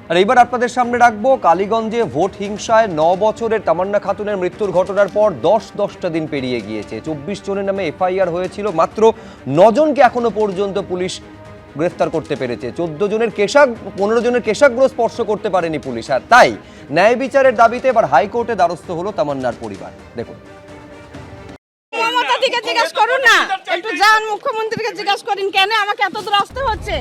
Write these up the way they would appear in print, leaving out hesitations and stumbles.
আর এবার আপনাদের সামনে রাখবো কালীগঞ্জে ভোট হিংসায় 9 বছরের তামান্না খাতুনের মৃত্যুর ঘটনার পর 10টা দিন পেরিয়ে গিয়েছে। 24 জনের নামে এফআইআর হয়েছিল, মাত্র 9 জনকে এখনো পর্যন্ত পুলিশ গ্রেফতার করতে পেরেছে। 15 জনের কেশাগ্র স্পর্শ করতে পারেনি পুলিশ। আর তাই ন্যায় বিচারের দাবিতে এবার হাইকোর্টে দ্বারস্থ হলো তামান্নার পরিবার। দেখুন, জিজ্ঞাসা করুন না, একটু যান মুখ্যমন্ত্রীকে জিজ্ঞাসা করেন কেন আমাকে এত দূর আসতে হচ্ছে।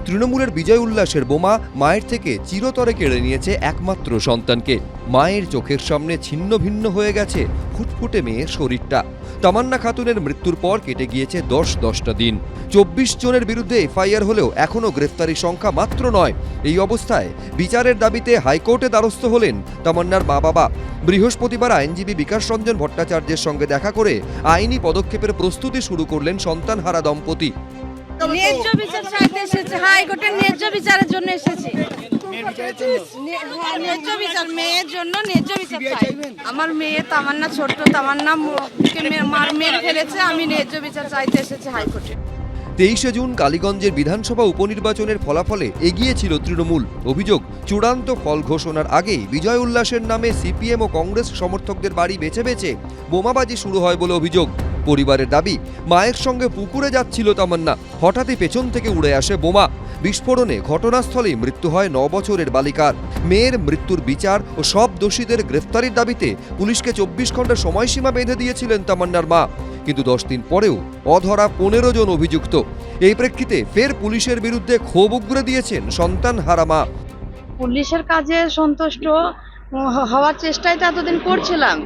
তৃণমূলের বিজয় উল্লাসের বোমা মায়ের থেকে চিরতরে কেড়ে নিয়েছে একমাত্র সন্তানকে। মায়ের চোখের সামনে ছিন্ন ভিন্ন হয়ে গেছে ফুটফুটে মেয়ের শরীরটা। তামান্না খাতুনের মৃত্যুর পর কেটে গিয়েছে 10টা দিন। 24 জনের বিরুদ্ধে এফআইআর হলেও এখনও গ্রেফতারির সংখ্যা মাত্র 9। এই অবস্থায় বিচারের দাবিতে হাইকোর্টে দ্বারস্থ হলেন তামান্নার মা বাবা। বৃহস্পতিবার আইনজীবী বিকাশ রঞ্জন ভট্টাচার্যের সঙ্গে দেখা করে আইনি পদক্ষেপের প্রস্তুতি শুরু করলেন সন্তানহারা দম্পতি। ন্যায্য বিচার চাইতে এসেছে, হাইকোর্টের ন্যায্য বিচারের জন্য এসেছি। ন্যায্য বিচার, মেয়ের জন্য ন্যায্য বিচার চাই। আমার মেয়ে তামান্না, ছোট্ট তামান্না মার মেরে ফেলেছে, আমি ন্যায্য বিচার চাইতে এসেছি হাইকোর্টে। 23 জুন কালীগঞ্জের বিধানসভা উপনির্বাচনের ফলাফলে এগিয়ে ছিল তৃণমূল। অভিযোগ, চূড়ান্ত ফল ঘোষণার আগেই বিজয় উল্লাসের নামে সিপিএম ও কংগ্রেস সমর্থকদের বাড়ি বেছে বেছে বোমাবাজি শুরু হয় বলে অভিযোগ। পরিবারের দাবি, মায়ের সঙ্গে পুকুরে যাচ্ছিল তামান্না, হঠাৎই পেছন থেকে উড়ে আসে বোমা। বিস্ফোরণে ঘটনাস্থলেই মৃত্যু হয় 9 বছরের বালিকার। মেয়ের মৃত্যুর বিচার ও সব দোষীদের গ্রেফতারির দাবিতে পুলিশকে 24 ঘন্টা সময়সীমা বেঁধে দিয়েছিলেন তামান্নার মা। কিন্তু 10 দিন পরেও অধরা 15 জন অভিযুক্ত। এই প্রেক্ষিতে ফের পুলিশের বিরুদ্ধে ক্ষোভ উগরে দিয়েছেন সন্তানহারা মা। পুলিশের কাজে সন্তুষ্ট হওয়ার চেষ্টাই তো এতদিন করছিলাম,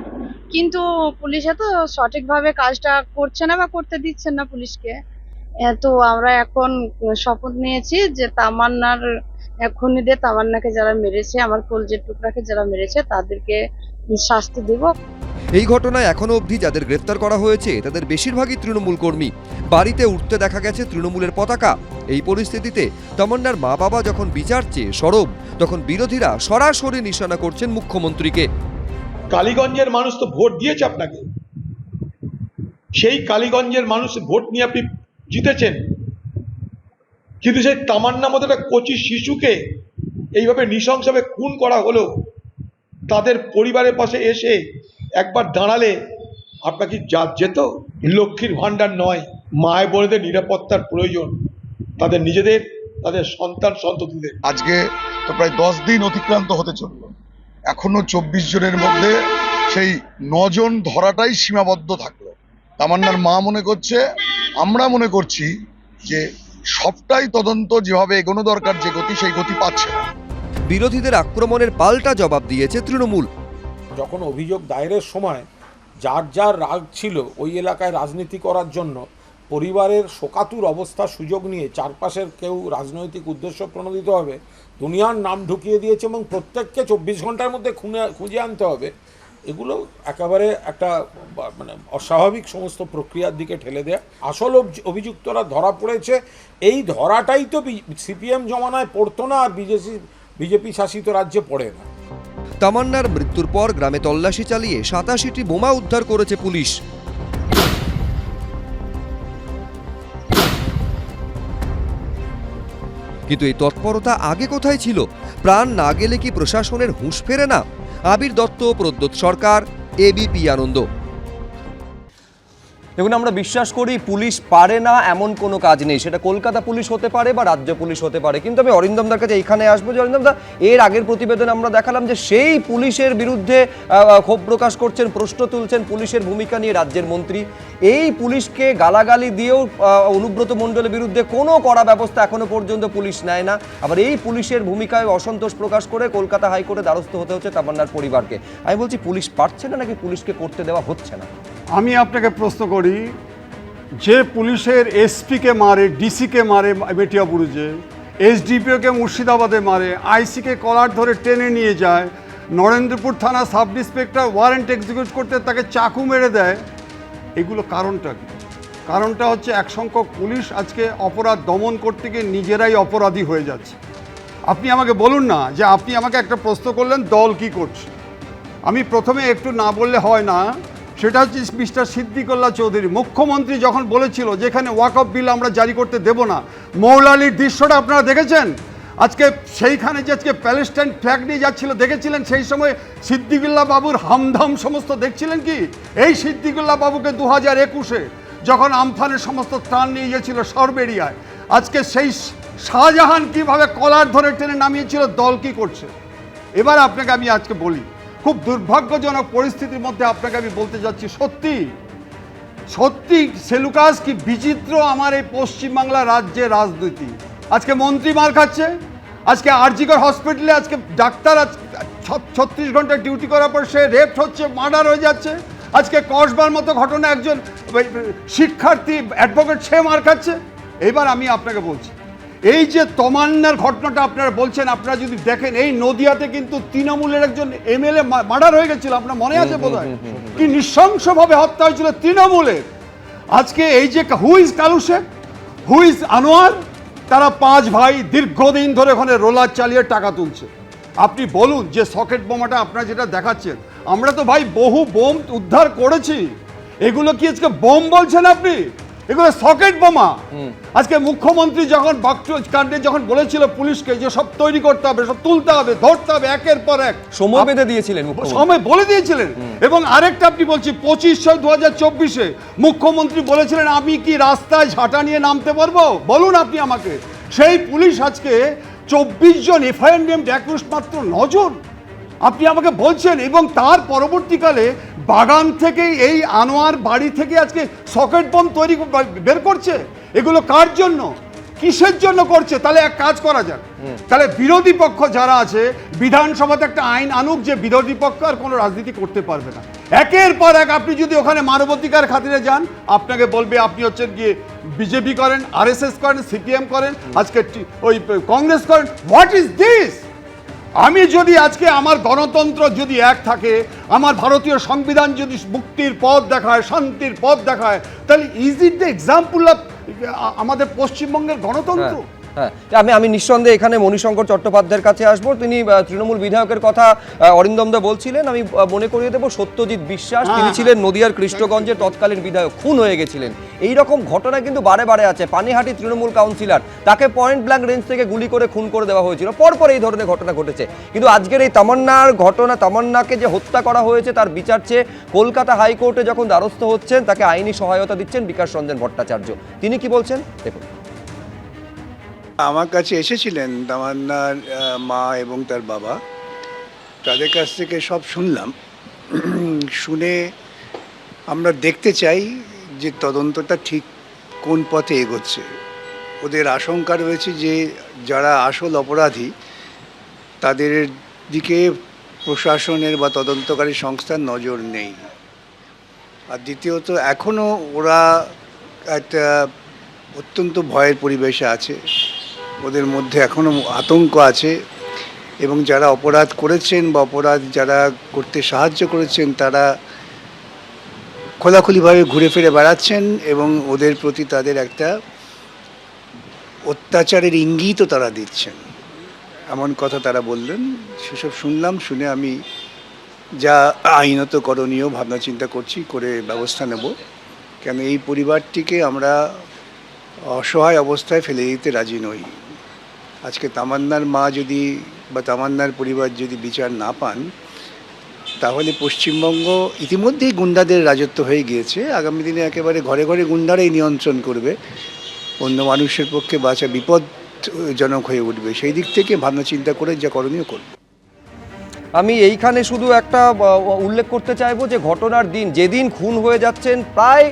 কিন্তু পুলিশে তো সঠিকভাবে কাজটা করছে না বা করতে দিচ্ছে না পুলিশকে। তো আমরা এখন শপথ নিয়েছি যে তামান্নার খুনিদের, তামান্নাকে যারা মেরেছে, আমার কলজের টুকরাকে যারা মেরেছে তাদেরকে শাস্তি দেব। এই ঘটনায় এখনো অবধি যাদের গ্রেফতার করা হয়েছে তাদের বেশিরভাগই তৃণমূল কর্মী। বাড়িতে উঠতে দেখা গেছে তৃণমূলের পতাকা। এই পরিস্থিতিতে তামান্নার মা বাবা যখন বিচার চেয়ে সরব, তখন বিরোধীরা সরাসরি নিশানা করছেন মুখ্যমন্ত্রীকে। কালীগঞ্জের মানুষ তো ভোট দিয়েছে আপনাকে, সেই কালীগঞ্জের মানুষ ভোট নিয়ে আপনি জিতেছেন, কিন্তু সেই তামান্নার মতো একটা কচি শিশুকে এইভাবে নৃশংসভাবে খুন করা হলো, তাদের পরিবারের পাশে এসে একবার দাঁড়ালে আপনাকে যেত। লক্ষ্মীর ভাণ্ডার নয়, মায় বোনেদের নিরাপত্তার প্রয়োজন, তাদের নিজেদের, তাদের সন্তান সন্ততিদের। আজকে তো প্রায় 10 দিন অতিক্রান্ত হতে চলল, এখনো 24 জনের মধ্যে সেই 9 জন ধরাটাই সীমাবদ্ধ থাকলো। তামান্নার মা মনে করছে, আমরা মনে করছি যে সবটাই তদন্ত যেভাবে এগোনো দরকার, যে গতি সেই গতি পাচ্ছে না। বিরোধীদের আক্রমণের পাল্টা জবাব দিয়েছে তৃণমূল। যখন অভিযোগ দায়েরের সময় যার যার রাগ ছিল ওই এলাকায় রাজনীতি করার জন্য, পরিবারের শোকাতুর অবস্থার সুযোগ নিয়ে চারপাশের কেউ রাজনৈতিক উদ্দেশ্য প্রণোদিত হবে, দুনিয়ার নাম ঢুকিয়ে দিয়েছে এবং প্রত্যেককে 24 ঘন্টার মধ্যে খুঁজে আনতে হবে, এগুলো একেবারে একটা মানে অস্বাভাবিক সমস্ত প্রক্রিয়ার দিকে ঠেলে দেয়। আসল অভিযুক্তরা ধরা পড়েছে, এই ধরাটাই তো সিপিএম জমানায় পড়তো না, আর বিজেপি শাসিত রাজ্যে পড়ে না। তামান্নার মৃত্যুর পর গ্রামে তল্লাশি চালিয়ে 87টি বোমা উদ্ধার করেছে পুলিশ। কিন্তু এই তৎপরতা আগে কোথায় ছিল? প্রাণ না গেলে কি প্রশাসনের হুঁশ ফেরে না? আবির দত্ত, প্রদ্যোৎ সরকার, এবিপি আনন্দ। দেখুন, আমরা বিশ্বাস করি পুলিশ পারে না এমন কোনো কাজ নেই, সেটা কলকাতা পুলিশ হতে পারে বা রাজ্য পুলিশ হতে পারে। কিন্তু আমি অরিন্দমদার কাছে এইখানে আসবো যে অরিন্দমদা, এর আগের প্রতিবেদনে আমরা দেখালাম যে সেই পুলিশের বিরুদ্ধে ক্ষোভ প্রকাশ করছেন, প্রশ্ন তুলছেন পুলিশের ভূমিকা নিয়ে রাজ্যের মন্ত্রী। এই পুলিশকে গালাগালি দিয়েও অনুব্রত মণ্ডলের বিরুদ্ধে কোনো কড়া ব্যবস্থা এখনো পর্যন্ত পুলিশ নেয় না। আবার এই পুলিশের ভূমিকায় অসন্তোষ প্রকাশ করে কলকাতা হাইকোর্টে দ্বারস্থ হতে হচ্ছে তামান্নার পরিবারকে। আমি বলছি, পুলিশ পারছে না নাকি পুলিশকে করতে দেওয়া হচ্ছে না? আমি আপনাকে প্রশ্ন করি, যে পুলিশের এসপিকে মারে, ডিসিকে মারে মেটিয়াবুরুজে, এসডিপিওকে মুর্শিদাবাদে মারে, আইসিকে কলার ধরে টেনে নিয়ে যায়, নরেন্দ্রপুর থানা সাব ইন্সপেক্টর ওয়ারেন্ট এক্সিকিউট করতে তাকে চাকু মেরে দেয়, এগুলো কারণটা কি? কারণটা হচ্ছে এক সংখ্যক পুলিশ আজকে অপরাধ দমন করতে গিয়ে নিজেরাই অপরাধী হয়ে যাচ্ছে। আপনি আমাকে বলুন না, যে আপনি আমাকে একটা প্রশ্ন করলেন দল কি করছে, আমি প্রথমে একটু না বললে হয় না। সেটা হচ্ছে মিস্টার সিদ্দিকুল্লাহ চৌধুরী মুখ্যমন্ত্রী যখন বলেছিল যেখানে ওয়াকফ বিল আমরা জারি করতে দেব না, মৌলালির দৃশ্যটা আপনারা দেখেছেন? আজকে সেইখানে যে আজকে প্যালেস্টাইন ফ্ল্যাগ নিয়ে যাচ্ছিল দেখেছিলেন, সেই সময় সিদ্দিকুল্লাহ বাবুর হামধাম সমস্ত দেখছিলেন কি? এই সিদ্দিকুল্লাহ বাবুকে 2021-এ যখন আমফানের সমস্ত ত্রাণ নিয়ে গিয়েছিল সরবেরিয়ায়, আজকে সেই শাহজাহান কিভাবে কলার ধরে টেনে নামিয়েছিল, দল কি করছে? এবার আপনাকে আমি আজকে বলি, খুব দুর্ভাগ্যজনক পরিস্থিতির মধ্যে আপনাকে আমি বলতে যাচ্ছি, সত্যি সত্যি সেলুকাস কি বিচিত্র আমার এই পশ্চিমবাংলা রাজ্যের রাজনীতি। আজকে মন্ত্রী মার খাচ্ছে, আজকে আরজিকর হসপিটালে আজকে ডাক্তার 36 ঘন্টা ডিউটি করার পর সে রেপ হচ্ছে, মার্ডার হয়ে যাচ্ছে। আজকে কসবার মতো ঘটনা, একজন শিক্ষার্থী অ্যাডভোকেট সে মার খাচ্ছে। এবার আমি আপনাকে বলছি, এই যে তমান্নার ঘটনাটা আপনারা বলছেন, আপনারা যদি দেখেন এই নদিয়াতে কিন্তু তৃণমূলের একজন এমএলএ মার্ডার হয়ে গেছিল, আপনার মনে আছে বোধহয়, কি নৃশংসভাবে হত্যা হয়েছিল তৃণমূলের। আজকে এই যে who is Kalu Sheikh, who is Anwar, তারা 5 ভাই দীর্ঘদিন ধরে ওখানে রোলার চালিয়ে টাকা তুলছে। আপনি বলুন যে সকেট বোমাটা আপনারা যেটা দেখাচ্ছেন, আমরা তো ভাই বহু বোম উদ্ধার করেছি, এগুলো কি আজকে বোম বলছেন আপনি? এগুলো সকেট বোমা। আজকে মুখ্যমন্ত্রী যখন কাণ্ডে যখন বলেছিল পুলিশকে যে সব তৈরি করতে হবে, সব তুলতে হবে, ধরতে হবে একের পর এক, সময় বেঁধে দিয়েছিলেন, সময় বলে দিয়েছিলেন। এবং আরেকটা আপনি বলছি 25/6/2024-এ মুখ্যমন্ত্রী বলেছিলেন আমি কি রাস্তায় ঝাঁটা নিয়ে নামতে পারবো? বলুন আপনি আমাকে। সেই পুলিশ আজকে 24 জন, এফআইআর নেম 21 মাত্র 9 জন। আপনি আমাকে বলছেন, এবং তার পরবর্তীকালে বাগান থেকে এই আনোয়ার বাড়ি থেকে আজকে সকেট বোম তৈরি বের করছে। এগুলো কার জন্য, কিসের জন্য করছে? তাহলে এক কাজ করা যাক, তাহলে বিরোধী পক্ষ যারা আছে বিধানসভাতে একটা আইন আনুক যে বিরোধী পক্ষ আর কোনো রাজনীতি করতে পারবে না। একের পর এক আপনি যদি ওখানে মানবাধিকার খাতিরে যান, আপনাকে বলবে আপনি হচ্ছেন গিয়ে বিজেপি করেন, আরএসএস করেন, সিপিএম করেন, আজকে ওই কংগ্রেস করেন। What is this? আমি যদি আজকে আমার গণতন্ত্র যদি এক থাকে, আমার ভারতীয় সংবিধান যদি মুক্তির পথ দেখায়, শান্তির পথ দেখায়, তাহলে is it the example of আমাদের পশ্চিমবঙ্গের গণতন্ত্র? হ্যাঁ, আমি নিঃসন্দেহে এখানে মণিশঙ্কর চট্টোপাধ্যায়ের কাছে আসবো। তিনি তৃণমূল বিধায়কের কথা অরিন্দম দা বলছিলেন, আমি মনে করিয়ে দেবো সত্যজিৎ বিশ্বাস, তিনি ছিলেন নদিয়ার কৃষ্ণগঞ্জের তৎকালীন বিধায়ক, খুন হয়ে গেছিলেন। এই রকম ঘটনা কিন্তু বারে বারে আছে। পানিহাটি তৃণমূল কাউন্সিলর, তাকে পয়েন্ট ব্ল্যাঙ্ক রেঞ্জ থেকে গুলি করে খুন করে দেওয়া হয়েছিল, পরপর এই ধরনের ঘটনা ঘটেছে। কিন্তু আজকের এই তামান্নার ঘটনা, তামান্নাকে যে হত্যা করা হয়েছে তার বিচার চেয়ে কলকাতা হাইকোর্টে যখন দ্বারস্থ হচ্ছেন, তাকে আইনি সহায়তা দিচ্ছেন বিকাশ রঞ্জন ভট্টাচার্য। তিনি কি বলছেন দেখুন। আমার কাছে এসেছিলেন তামান্নার মা এবং তার বাবা, তাদের কাছ থেকে সব শুনলাম। শুনে আমরা দেখতে চাই যে তদন্তটা ঠিক কোন পথে এগোচ্ছে। ওদের আশঙ্কা রয়েছে যে যারা আসল অপরাধী তাদের দিকে প্রশাসনের বা তদন্তকারী সংস্থার নজর নেই। আর দ্বিতীয়ত এখনও ওরা একটা অত্যন্ত ভয়ের পরিবেশে আছে, ওদের মধ্যে এখনও আতঙ্ক আছে, এবং যারা অপরাধ করেছেন বা অপরাধ যারা করতে সাহায্য করেছেন তারা খোলাখুলিভাবে ঘুরে ফিরে বেড়াচ্ছেন, এবং ওদের প্রতি তাদের একটা অত্যাচারের ইঙ্গিতও তারা দিচ্ছেন, এমন কথা তারা বললেন। সেসব শুনলাম, শুনে আমি যা আইনত করণীয় ভাবনা চিন্তা করছি, করে ব্যবস্থা নেব। কেন এই পরিবারটিকে আমরা অসহায় অবস্থায় ফেলে দিতে রাজি নই। আজকে তামান্নার মা যদি বা তামান্নার পরিবার যদি বিচার না পান, তাহলে পশ্চিমবঙ্গ ইতিমধ্যেই গুন্ডাদের রাজত্ব হয়ে গিয়েছে। আগামী দিনে একেবারে ঘরে ঘরে গুন্ডারাই নিয়ন্ত্রণ করবে, অন্য মানুষের পক্ষে বাঁচা বিপজ্জনক হয়ে উঠবে। সেই দিক থেকে ভাবনা চিন্তা করে যা করণীয় করব। আমি এইখানে শুধু একটা উল্লেখ করতে চাইবো যে ঘটনার দিন, যেদিন খুন হয়ে যাচ্ছেন, প্রায়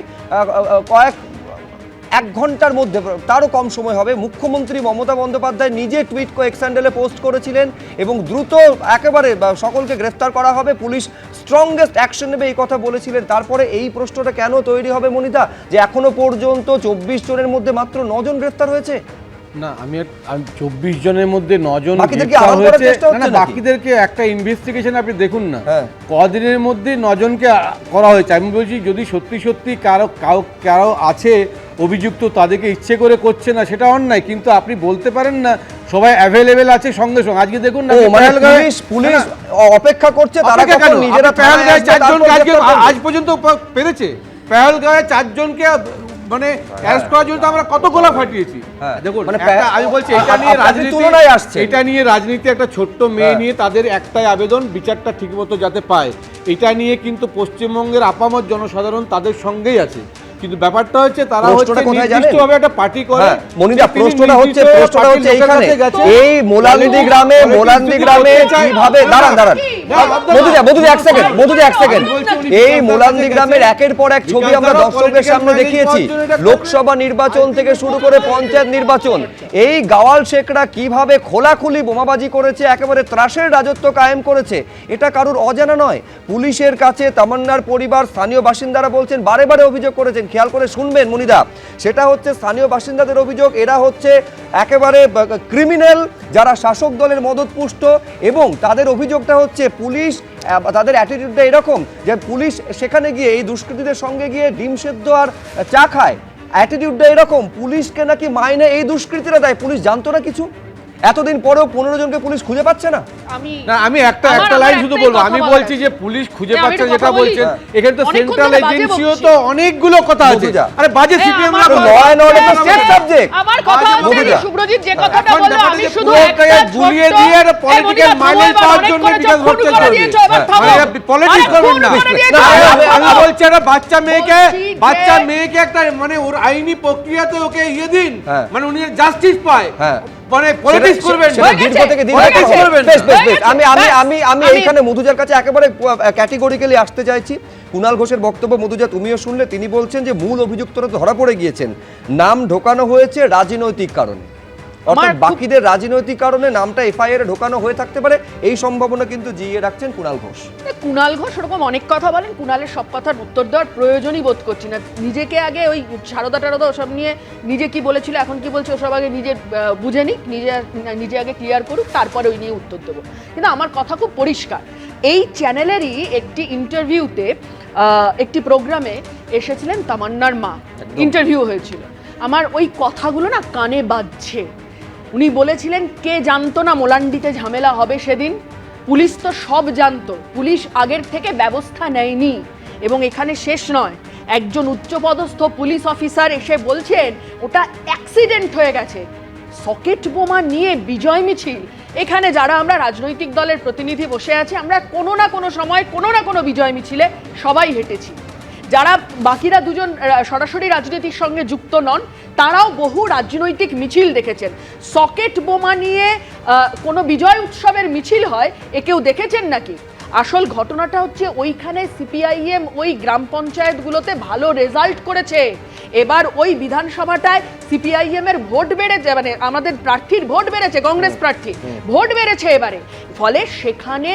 এক ঘন্টার মধ্যে, তারও কম সময় হবে, মুখ্যমন্ত্রী মমতা বন্দ্যোপাধ্যায় নিজে টুইট এক্স হ্যান্ডেলে পোস্ট করেছিলেন এবং দ্রুত একেবারে সকলকে গ্রেফতার করা হবে, পুলিশ স্ট্রংগেস্ট অ্যাকশন নেবে, এই কথা বলেছিলেন। তারপরে এই প্রশ্নটা কেন তৈরি হবে মনিতা, যে এখনো পর্যন্ত 24 জনের মধ্যে মাত্র 9 জন গ্রেফতার হয়েছে? না, আমি 24 জনের মধ্যে 9 জন বাকিদেরকে আড়াল করার চেষ্টা হচ্ছে নাকি? বাকিদেরকে একটা ইনভেস্টিগেশন আপনি দেখুন না, হ্যাঁ, কদিনের মধ্যে 9 জনকে করা হয়েছে। আমি বলছি যদি সত্যি সত্যি কারো আছে অভিযুক্ত, তাদেরকে ইচ্ছে করে করছে না, সেটা অন্যায়। কিন্তু আপনি বলতে পারেন না সবাই অ্যাভেলেবেল আছে সঙ্গে সঙ্গে। আজকে দেখুন না, পুলিশ অপেক্ষা করছে, তারা কখন নিজেরা পেহেলগাঁয়ে 4 জনকে আজ পর্যন্ত পেরেছে। পেহেলগাঁয়ে 4 জনকে মানে অ্যারেস্ট করার জন্য তো আমরা কত গোলা ফাটিয়েছি। দেখুন মানে আমি বলছি এটা নিয়ে রাজনীতি তুলনায় আসছে, এটা নিয়ে রাজনীতি একটা ছোট্ট মেয়ে নিয়ে তাদের একটাই আবেদন বিচারটা ঠিকমতো যাতে পায়। এটা নিয়ে কিন্তু পশ্চিমবঙ্গের আপামর জনসাধারণ তাদের সঙ্গেই আছে, কিন্তু ব্যাপারটা হচ্ছে তারা হচ্ছে নির্দিষ্টভাবে একটা পার্টি করে। মনিদা প্রশ্নটা হচ্ছে এইখানে এই মোলান্দি গ্রামে কিভাবে দাঁড়ান মধুজা এক সেকেন্ড এই মোলান্দি গ্রামের একের পর এক ছবি আমরা দর্শকের সামনে দেখিয়েছি, লোকসভা নির্বাচন থেকে শুরু করে পঞ্চায়েত নির্বাচন, এই গাওয়াল শেখরা কিভাবে খোলাখুলি বোমাবাজি করেছে, একেবারে ত্রাসের রাজত্ব কায়েম করেছে, এটা কারুর অজানা নয়। পুলিশের কাছে তামান্নার পরিবার, স্থানীয় বাসিন্দারা বলছেন, বারে বারে অভিযোগ করেছেন, খেয়াল করে শুনবেন মনিদা, সেটা হচ্ছে স্থানীয় বাসিন্দাদের অভিযোগ এরা হচ্ছে একেবারে ক্রিমিনাল, যারা শাসক দলের মদতপুষ্ট, এবং তাদের অভিযোগটা হচ্ছে পুলিশ তাদের অ্যাটিটিউডটা এরকম যে পুলিশ সেখানে গিয়ে এই দুষ্কৃতীদের সঙ্গে গিয়ে ডিম সেদ্ধ আর চা খায়, অ্যাটিটিউডটা এরকম, পুলিশকে নাকি মাইনে এই দুষ্কৃতীরা দেয়, পুলিশ জানতো না কিছু, এতদিন পরেও 15 জনকে পুলিশ খুঁজে পাচ্ছে না। আমি একটা লাইন শুধু বলবো, আমি বলছি যে পুলিশ খুঁজে পাচ্ছে যেটা বলছেন, এখানে তো সেন্ট্রাল এজেন্সিও তো অনেকগুলো কথা আছে। আরে বাজে সিপিএম রা ল এন্ড অর্ডার তো স্টেট সাবজেক্ট। আমার কথা হচ্ছে সুব্রজিৎ যে কথাটা বললো, আমি শুধু একটা গুলিয়ে দিয়ে আর পলিটিক্যাল মাইলেজ পাওয়ার জন্য বিকাশ ভোট চলছে, মানে পলিটিক্স করবেন না। আমি বলছি একটা বাচ্চা মেয়েকে একটা মানে ওর আইনি প্রক্রিয়াতে ওকে দিন, মানে উনি জাস্টিস পায়, মানে পলিটিক্স করবেন না, দীর্ঘ থেকে দীর্ঘ আমি এইখানে মধুজার কাছে একেবারে ক্যাটেগরিক্যালি আসতে চাইছি। কুণাল ঘোষের বক্তব্য মধুজা তুমিও শুনলে, তিনি বলছেন যে মূল অভিযুক্তরা ধরা পড়ে গিয়েছেন, নাম ঢোকানো হয়েছে রাজনৈতিক কারণে, অর্থাৎ বাকিদের রাজনৈতিক কারণে নামটা এফআইআর এ ঢোকানো হয়ে থাকতে পারে, এই সম্ভাবনা কিন্তু জিইয়ে রাখছেন কুণাল ঘোষ। কুণাল ঘোষ ওরকম অনেক কথা বলেন, কুণালের সব কথার উত্তর দেওয়ার প্রয়োজনই বোধ করছি না। নিজেকে আগে ওই সারদা টারদা ওসব নিয়ে নিজে কি বলেছিল এখন কি বলছে ওসব আগে নিজে বুঝে নিক, নিজে আগে ক্লিয়ার করুক, তারপরে ওই নিয়ে উত্তর দেবো। কিন্তু আমার কথা খুব পরিষ্কার, এই চ্যানেলেরই একটি ইন্টারভিউতে একটি প্রোগ্রামে এসেছিলেন তামান্নার মা, ইন্টারভিউ হয়েছিল, আমার ওই কথাগুলো না কানে বাজছে। উনি বলেছিলেন কে জানতো না মোলান্ডিতে ঝামেলা হবে সেদিন, পুলিশ তো সব জানতো, পুলিশ আগের থেকে ব্যবস্থা নেয়নি। এবং এখানে শেষ নয়, একজন উচ্চপদস্থ পুলিশ অফিসার এসে বলছেন ওটা অ্যাক্সিডেন্ট হয়ে গেছে। সকেট বোমা নিয়ে বিজয় মিছিল, এখানে যারা আমরা রাজনৈতিক দলের প্রতিনিধি বসে আছি, আমরা কোনো না কোনো সময় কোনো না কোনো বিজয় মিছিলে সবাই হেঁটেছি। যারা বাকিরা দুজন সরাসরি রাজনীতির সঙ্গে যুক্ত নন, তারাও বহু রাজনৈতিক মিছিল দেখেছেন। সকেট বোমা নিয়ে কোনো বিজয় উৎসবের মিছিল হয় এ কেউ দেখেছেন নাকি? আসল ঘটনাটা হচ্ছে ওইখানে সিপিআইএম ওই গ্রাম পঞ্চায়েতগুলোতে ভালো রেজাল্ট করেছে। এবার ওই বিধানসভাটায় সিপিআইএম এর ভোট বেড়েছে, মানে আমাদের প্রার্থীর ভোট বেড়েছে, কংগ্রেস প্রার্থী ভোট বেড়েছে এবারে, ফলে সেখানে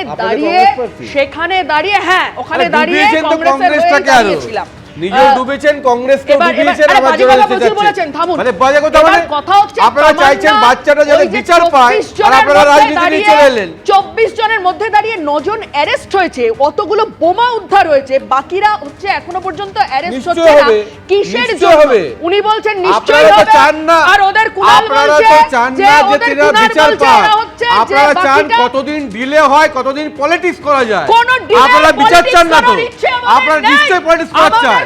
দাঁড়িয়ে হ্যাঁ ওখানে দাঁড়িয়ে কংগ্রেসের হয়ে দাঁড়িয়েছিলাম। নিজেও ডুবেছেন, কংগ্রেসকে ডুবিয়েছেন, আবার জোরে দিতে বলেছেন। থামুন, মানে বাজে কথা, মানে কথা হচ্ছে আপনারা চাইছেন বাচ্চাটা যাতে বিচার পায়, আর আপনারা রাজনীতি নিয়ে চলে এলেন। 24 জনের মধ্যে দাঁড়িয়ে 9 জন অ্যারেস্ট হয়েছে, অতগুলো বোমা উদ্ধার হয়েছে, বাকিরা হচ্ছে এখনো পর্যন্ত অ্যারেস্ট হচ্ছে না। কিসের জন্য? উনি বলছেন নিশ্চয়ই হবে, আর ওদের কুণাল বলছে যে ওদের বিচার পায়। আপনারা চান কতদিন ডিলে হয়, কতদিন পলিটিক্স করা যায়, আপনারা বিচার চান না তো, আপনারা নিশ্চয়ই পলিটিক্স করা চান।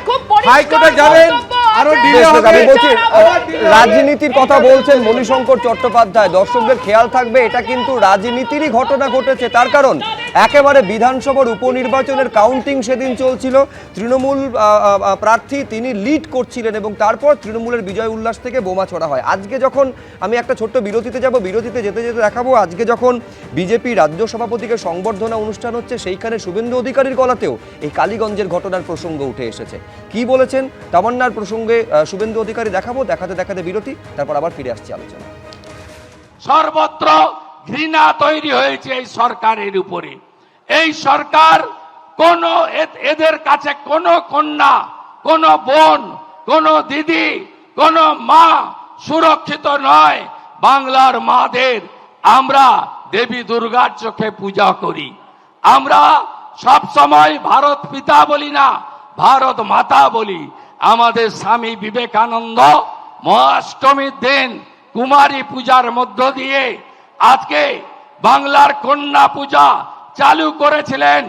হাইকোর্টে যাবেন, আরো ডিলে হবে। রাজনীতির কথা বলছেন মণিশঙ্কর চট্টোপাধ্যায়, দর্শকদের খেয়াল থাকবে এটা কিন্তু রাজনীতিরই ঘটনা ঘটেছে। তার কারণ একেবারে বিধানসভার উপনির্বাচনের কাউন্টিং সেদিন চলছিল, তৃণমূল প্রার্থী তিনি লিড করছিলেন এবং তারপর তৃণমূলের বিজয় উল্লাস থেকে বোমা ছোড়া হয়। আজকে যখন আমি একটা ছোট্ট বিরতিতে যাব, বিরতিতে যেতে যেতে দেখাবো আজকে যখন বিজেপি রাজ্য সভাপতিকে সংবর্ধনা অনুষ্ঠান হচ্ছে, সেইখানে শুভেন্দু অধিকারীর গলাতেও এই কালীগঞ্জের ঘটনার প্রসঙ্গ উঠে এসেছে। কি বলেছেন তামান্নার প্রসঙ্গে শুভেন্দু অধিকারী দেখাবো, দেখাতে বিরতি, তারপর আবার ফিরে আসছি আলোচনা। সর্বত্র ঘৃণা তৈরি হয়েছে এই সরকারের উপরে। এই সরকার কোন এদের কাছে কোন কন্যা, কোন বোন, কোন দিদি, কোন মা সুরক্ষিত নয়। বাংলার মাদের আমরা দেবী দুর্গার চোখে পূজা করি, আমরা সব সময় ভারত পিতা বলি না, ভারত মাতা বলি। আমাদের স্বামী বিবেকানন্দ মহাষ্টমীর দিন কুমারী পূজার মধ্য দিয়ে আজকে বাংলার কন্যা পূজা চালু করেছিলেন।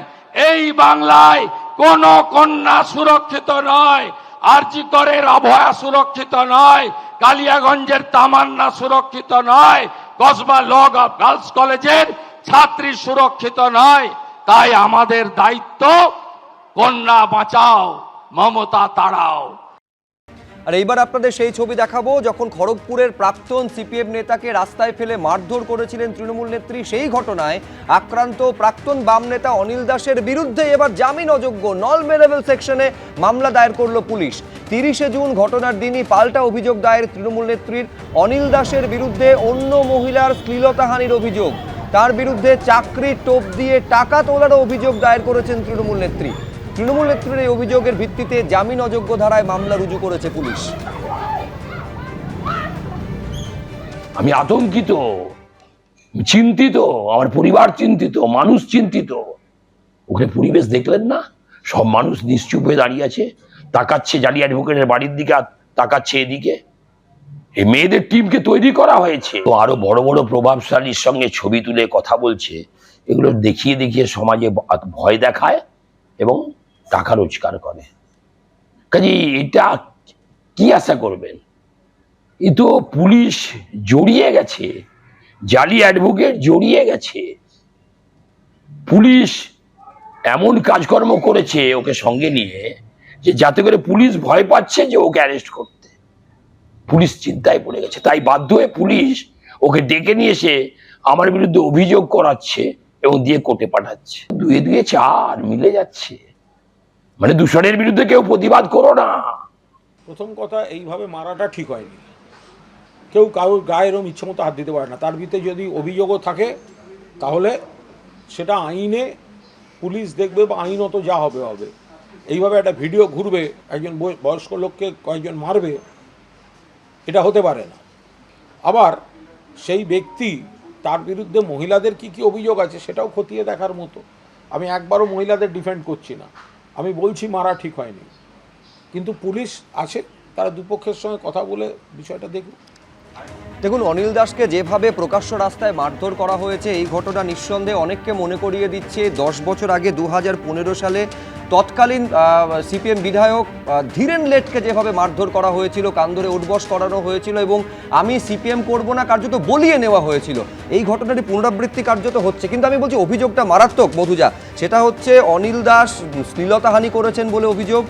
এই বাংলায় কোন কন্যা সুরক্ষিত নয়। আরজি করের অভয়া সুরক্ষিত নয়, কালিয়াগঞ্জের তামান্না সুরক্ষিত নয়, কসবা ল গার্লস কলেজের ছাত্রী সুরক্ষিত নয়। তাই আমাদের দায়িত্ব, কন্যা বাঁচাও, মমতা তাড়াও। আর এইবার আপনাদের সেই ছবি দেখাবো যখন খড়গপুরের প্রাক্তন সিপিএম নেতাকে রাস্তায় ফেলে মারধর করেছিলেন তৃণমূল নেত্রী। সেই ঘটনায় আক্রান্ত প্রাক্তন বাম নেতা অনিল দাসের বিরুদ্ধে এবার জামিন অযোগ্য নন বেলেবল সেকশনে মামলা দায়ের করলো পুলিশ। 30শে জুন ঘটনার দিনই পাল্টা অভিযোগ দায়ের তৃণমূল নেত্রীর। অনিল দাসের বিরুদ্ধে অন্য মহিলার শ্লীলতাহানির অভিযোগ, তার বিরুদ্ধে চাকরির টোপ দিয়ে টাকা তোলারও অভিযোগ দায়ের করেছেন তৃণমূল নেত্রী। তৃণমূল নেত্রীর এই অভিযোগের ভিত্তিতে জামিন অযোগ্য ধারায় মামলা রুজু করেছে পুলিশ। আমি আতঙ্কিত, চিন্তিত, আমার পরিবার চিন্তিত, মানুষ চিন্তিত। ওখানে পরিবেশ দেখলেন না? সব মানুষ নিশ্চুপ হয়ে দাঁড়িয়ে আছে, তাকাচ্ছে জালি অ্যাডভোকেটের বাড়ির দিকে, আর তাকাচ্ছে এদিকে। এই মেয়েদের টিমকে তৈরি করা হয়েছে, তো আরো বড় বড় প্রভাবশালীর সঙ্গে ছবি তুলে কথা বলছে। এগুলো দেখিয়ে দেখিয়ে সমাজে ভয় দেখায় এবং টাকা রোজগার করে। কাজে এটা কি আশা করবেন? এ তো পুলিশ জড়িয়ে গেছে, জালি অ্যাডভোকেট জড়িয়ে গেছে। পুলিশ এমন কাজকর্ম করেছে ওকে সঙ্গে নিয়ে যে যাতে করে পুলিশ ভয় পাচ্ছে যে ওকে অ্যারেস্ট করতে। পুলিশ চিন্তায় পড়ে গেছে, তাই বাধ্য হয়ে পুলিশ ওকে ডেকে নিয়ে এসে আমার বিরুদ্ধে অভিযোগ করাচ্ছে এবং দিয়ে কোর্টে পাঠাচ্ছে। 2 2 4 মিলে যাচ্ছে। মানে দূষণের বিরুদ্ধে কেউ প্রতিবাদ করো না। প্রথম কথা, এইভাবে মারাটা ঠিক হয়নি। কেউ কারোর গায়ে এরম ইচ্ছে মতো হাত দিতে পারে না। তার ভিতরে যদি অভিযোগও থাকে তাহলে সেটা আইনে পুলিশ দেখবে বা আইনত যা হবে হবে। এইভাবে একটা ভিডিও ঘুরবে, একজন বয়স্ক লোককে কয়েকজন মারবে, এটা হতে পারে না। আবার সেই ব্যক্তি, তার বিরুদ্ধে মহিলাদের কি কি অভিযোগ আছে সেটাও খতিয়ে দেখার মতো। আমি একবারও মহিলাদের ডিফেন্ড করছি না, আমি বলছি মারা ঠিক হয়নি, কিন্তু পুলিশ আছে, তারা দুপক্ষের সঙ্গে কথা বলে বিষয়টা দেখুন। দেখুন, অনিল দাসকে যেভাবে প্রকাশ্য রাস্তায় মারধর করা হয়েছে, এই ঘটনা নিঃসন্দেহে অনেককে মনে করিয়ে দিচ্ছে 10 বছর আগে 2015 সালে তৎকালীন সিপিএম বিধায়ক ধীরেন লেটকে যেভাবে মারধর করা হয়েছিল, কান ধরে উঠবস করানো হয়েছিল এবং আমি সিপিএম করব না কার্যত বলিয়ে নেওয়া হয়েছিল। এই ঘটনাটি পুনরাবৃত্তি কার্যত হচ্ছে। কিন্তু আমি বলছি অভিযোগটা মারাত্মক মধুজা। সেটা হচ্ছে অনিল দাস শ্লীলতাহানি করেছেন বলে অভিযোগ,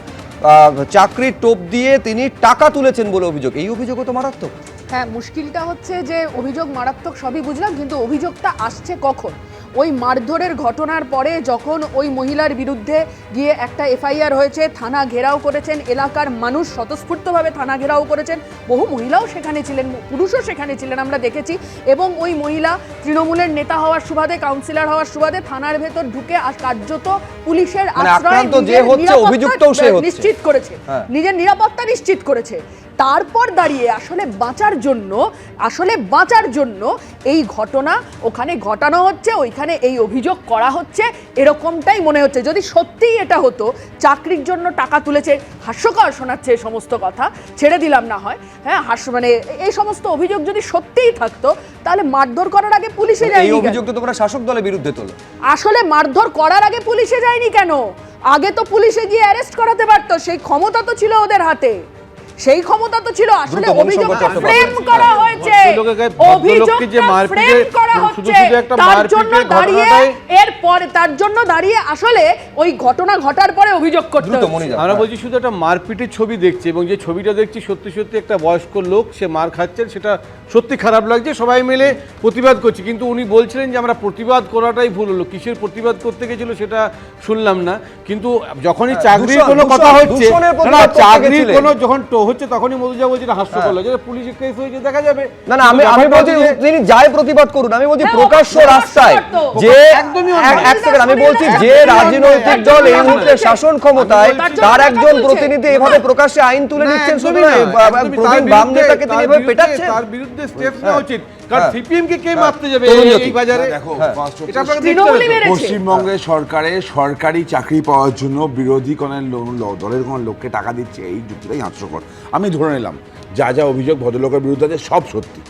চাকরির টোপ দিয়ে তিনি টাকা তুলেছেন বলে অভিযোগ। এই অভিযোগও তো মারাত্মক। হ্যাঁ, মুশকিলটা হচ্ছে যে অভিযোগ মারাত্মক সবই বুঝলাম, কিন্তু অভিযোগটা আসছে কখন? ওই মারধরের ঘটনার পরে যখন ওই মহিলার বিরুদ্ধে গিয়ে একটা এফআইআর হয়েছে, থানা ঘেরাও করেছেন, এলাকার মানুষ স্বতঃস্ফূর্তভাবে থানা ঘেরাও করেছেন, বহু মহিলাও সেখানে ছিলেন, পুরুষও সেখানে ছিলেন, আমরা দেখেছি। এবং ওই মহিলা তৃণমূলের নেতা হওয়ার সুবাদে, কাউন্সিলর হওয়ার সুবাদে থানার ভেতর ঢুকে কার্যত পুলিশের আশ্রয় নিশ্চিত করেছে, নিজের নিরাপত্তা নিশ্চিত করেছে। তারপর দাঁড়িয়ে আসলে বাঁচার জন্য এই ঘটনা ওখানে ঘটানো হচ্ছে, ওইখানে এই অভিযোগ করা হচ্ছে, এরকমটাই মনে হচ্ছে। যদি সত্যিই এটা হতো, চাকরির জন্য টাকা তুলেছে, হাস্যকর শোনাচ্ছে এই সমস্ত কথা, ছেড়ে দিলাম না হয়, হ্যাঁ, মানে এই সমস্ত অভিযোগ যদি সত্যিই থাকতো তাহলে মারধর করার আগে পুলিশে যায়নি। এই অভিযোগ তো তোমরা শাসক দলের বিরুদ্ধে তোলো। আসলে মারধর করার আগে পুলিশে যায়নি কেন? আগে তো পুলিশে গিয়ে অ্যারেস্ট করাতে পারতো, সেই ক্ষমতা তো ছিল ওদের হাতে, সেই ক্ষমতা তো ছিল। আসলে অভিযোগটা ফ্রেম করা হয়েছে, অভিযোগটা ফ্রেম করা হচ্ছে, তার জন্য দাঁড়িয়ে আসলে ওই ঘটনা ঘটার পরে অভিযোগ করতে হচ্ছে। আমরা বলছি শুধু একটা মারপিটের ছবি দেখছি, এবং যে ছবিটা দেখছি সত্যি সত্যি একটা বয়স্ক লোক সে মার খাচ্ছেন, সেটা সত্যি খারাপ লাগছে। সবাই মিলে প্রতিবাদ করছি, কিন্তু উনি বলছিলেন যে আমরা প্রতিবাদ করাটাই ভুল হলো। কিসের প্রতিবাদ করতে গেছিল সেটা শুনলাম না, কিন্তু যখনই চাকরির কোনো কথা হচ্ছে, চাকরির কোনো যখন হচ্ছে তখনই মধুজা বলছে হাস্যকর লাগে, পুলিশের কেস হয়েছে দেখা যাবে। না না, আমি বলছি তিনি যাই প্রতিবাদ করুন, আমি বলছি প্রকাশ্য রাস্তায় যে এক সেকেন্ড, আমি বলছি যে রাজনৈতিক দল এই মুহূর্তে শাসন ক্ষমতায়, তার একজন প্রতিনিধি এভাবে প্রকাশ্যে আইন তুলে নিচ্ছেন, শুধু নয় বাম নেতাকে তিনি এভাবে পেটাচ্ছেন, তার বিরুদ্ধে স্টেপ নেওয়া উচিত। কারণ সিপিএম কে কে মারতে যাবে এই বাজারে? দেখো, পশ্চিমবঙ্গের সরকারি চাকরি পাওয়ার জন্য বিরোধী দলের কোনো লোককে টাকা দিচ্ছে, এই যুক্তিটাই হাস্যকর। আমি ধরে নিলাম যা যা অভিযোগ ভদ্রলোকের বিরুদ্ধে আছে সব সত্যি,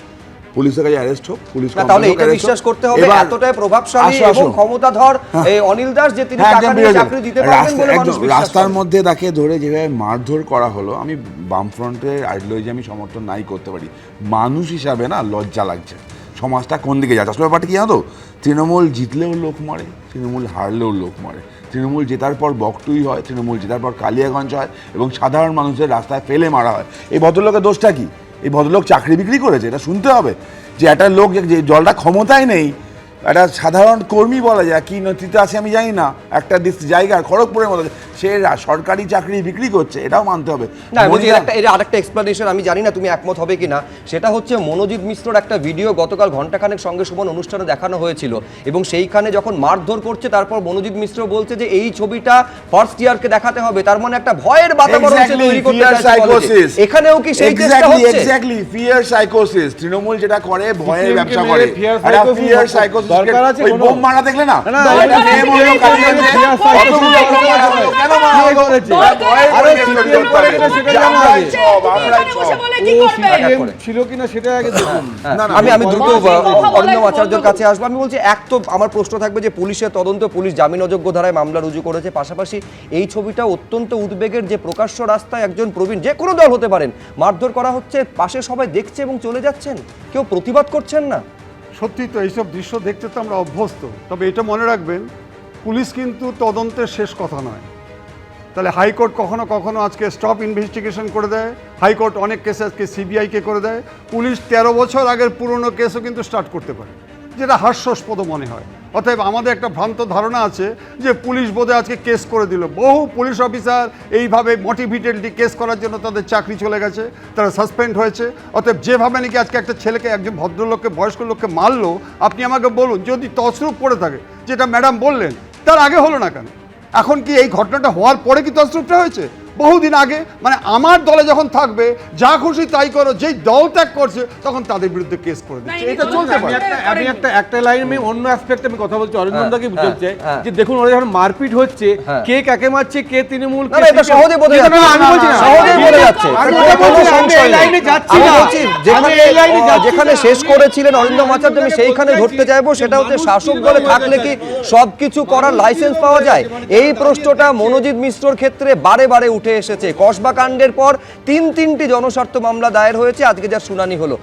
পুলিশের কাছে অ্যারেস্ট হোক, পুলিশ না, তাহলে এটা বিশ্বাস করতে হবে এতটাই প্রভাবশালী আসো, আসো। এবং ক্ষমতাধর এই অনিল দাস যে তিনি হ্যাঁ, টাকা একদম নিয়ে বিরোধী। চাকরি দিতে পারবেন বলে মানুষ বিশ্বাস রাস্তার করে। মধ্যে তাকে ধরে যেভাবে মারধর করা হলো, আমি বামফ্রন্টের আইডিওলজি আমি সমর্থন নাই করতে পারি, মানুষ হিসাবে না লজ্জা লাগছে। সমাজটা কোন দিকে যাচ্ছে আসলে? ব্যাপারটা কি জানো তো, তৃণমূল জিতলেও লোক মরে, তৃণমূল হারলেও লোক মরে, তৃণমূল জেতার পর বকটুই হয়, তৃণমূল জেতার পর কালিয়াগঞ্জ হয় এবং সাধারণ মানুষের রাস্তায় ফেলে মারা হয়। এই ভদ্রলোকের দোষটা কি? এই ভদ্রলোক চাকরি বিক্রি করেছে, এটা শুনতে হবে যে একটা লোক যে জলটা ক্ষমতায় নেই, একটা সাধারণ কর্মী বলা যায়, কি নথিতে আছে আমি জানি না, একটা জায়গার খড়গপুরের মতো সে সরকারি চাকরি বিক্রি করছে, এটাও মানতে হবে। না, বলছি এর আরেকটা এক্সপ্লানেশন আমি জানি না তুমি একমত হবে কিনা, সেটা হচ্ছে মনোজিৎ মিশ্রর একটা ভিডিও গতকাল ঘন্টাখানেক সঙ্গে সুমন অনুষ্ঠানে দেখানো হয়েছিল এবং সেইখানে যখন মারধর করছে তারপর মনোজিৎ মিশ্র বলছে যে এই ছবিটা ফার্স্ট ইয়ারকে দেখাতে হবে, তার মানে একটা ভয়ের বাতাবরণ সে তৈরি করতে চাইছে কলেজে। এখানেও কি সেই চেষ্টা হচ্ছে? এক্স্যাক্টলি ফিয়ার সাইকোসিস, তৃণমূল যেটা করে ভয়ের ব্যবসা করে, একটা ফিয়ার সাইকোসিস। দরকার আছে ওই কোনো? বোম মারা দেখলে না, না, একটা এটা মেয়ে মরলো কালিগঞ্জে, fear কতগুলো psychosis লোক মারা হলো, কেন মারা হলো? ভয়ের আরে পরিবেশ তৈরি CPM করতে হবে। করে সেটা যে জানা আমরাই আছে। সব, আমরাই সব। ও CPM ছিল কিনা সেটা আগে দেখুন। আমি দ্রুত অরিন্দম আচার্যের কাছে আসবো। আমি বলছি, এক তো আমার প্রশ্ন থাকবে যে পুলিশের তদন্ত, পুলিশ জামিন অযোগ্য ধারায় মামলা রুজু করেছে, পাশাপাশি এই ছবিটা অত্যন্ত উদ্বেগের যে প্রকাশ্য রাস্তায় একজন প্রবীণ, যে কোনো দল হতে পারেন, মারধর করা হচ্ছে, পাশে সবাই দেখছে এবং চলে যাচ্ছেন, কেউ প্রতিবাদ করছেন না। সত্যি তো এইসব দৃশ্য দেখতে তো আমরা অভ্যস্ত, তবে এটা মনে রাখবেন পুলিশ কিন্তু তদন্তের শেষ কথা নয়। তাহলে হাইকোর্ট কখনো কখনো আজকে স্টপ ইনভেস্টিগেশন করে দেয়, হাইকোর্ট অনেক কেসে আজকে সিবিআইকে করে দেয়, পুলিশ 13 বছর আগের পুরনো কেসও কিন্তু স্টার্ট করতে পারে, যেটা হাস্যাস্পদ মনে হয়। অতএব আমাদের একটা ভ্রান্ত ধারণা আছে যে পুলিশ বোধহয় আজকে কেস করে দিল। বহু পুলিশ অফিসার এইভাবে মোটিভেটেডলি কেস করার জন্য তাদের চাকরি চলে গেছে, তারা সাসপেন্ড হয়েছে। অতএব যেভাবে নাকি আজকে একটা ছেলেকে, একজন ভদ্রলোককে, বয়স্ক লোককে মারলো, আপনি আমাকে বলুন যদি তছরূপ পড়ে থাকে, যেটা ম্যাডাম বললেন, তার আগে হলো না কেন? এখন কি এই ঘটনাটা হওয়ার পরে কি তছরূপটা হয়েছে? বহুদিন আগে। মানে আমার দলে যখন থাকবে যা খুশি তাই করো, যেই দল ত্যাগ করছে তখন তাদের বিরুদ্ধে কেস করে দিচ্ছে, এটা চলতে পারে। আমি একটা লাইন, আমি অন্য অ্যাসপেক্টে আমি কথা বলছি, অরিন্দমদাকে বুঝতে চাই যে দেখুন ওরা যখন মারপিট হচ্ছে, কে কাকে মারছে, কে তৃণমূল, না, এটা সহজে বোঝা যাচ্ছে। আমি বলছি না, সহজেই বোঝা যাচ্ছে। আমি কোনো বলছি না, আমি সংশয় এই নেই। লাইনে যাচ্ছি আমি না। বলছি, যেখানে শেষ করেছিলেন অরিন্দম আচার্য, আমি সেইখানে ধরতে চাইবো, সেটা হচ্ছে শাসক দলে থাকলে কি সবকিছু করার লাইসেন্স পাওয়া যায়? এই প্রশ্নটা মনোজিৎ মিশ্রর ক্ষেত্রে বারে বারে উঠে এসেছে। কসবা কাণ্ডের পর তিনটি জনস্বার্থ মামলা দায়ের হয়েছে, আজকে যার শুনানি হলো।